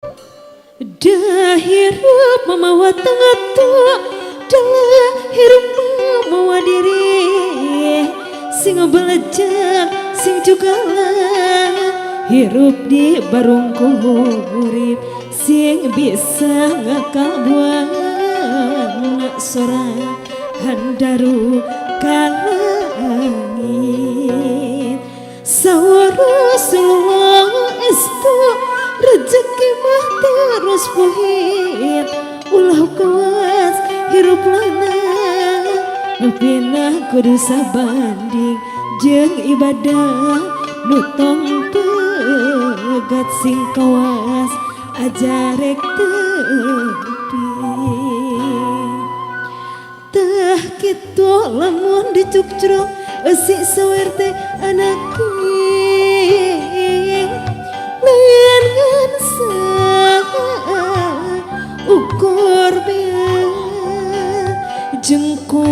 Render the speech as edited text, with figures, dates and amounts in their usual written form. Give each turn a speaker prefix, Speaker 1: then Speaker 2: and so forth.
Speaker 1: Dah hirup memawa tengah tua, dah hirup memawa diri. Sing belajar, sing juga hirup di barungku urip. Sing bisa ngakal buana sorang handaru kalangit. Sawara Rasulullah estu rezeki mah terus puhit. Ulah kawas hirup lana Nupina kudu sabanding jeung ibadah nu tong pegat sing kawas ajarek tepi. Tah kitu lamun dicukcruk eusi sawer teh anak lain ngan ukur bea jengkol.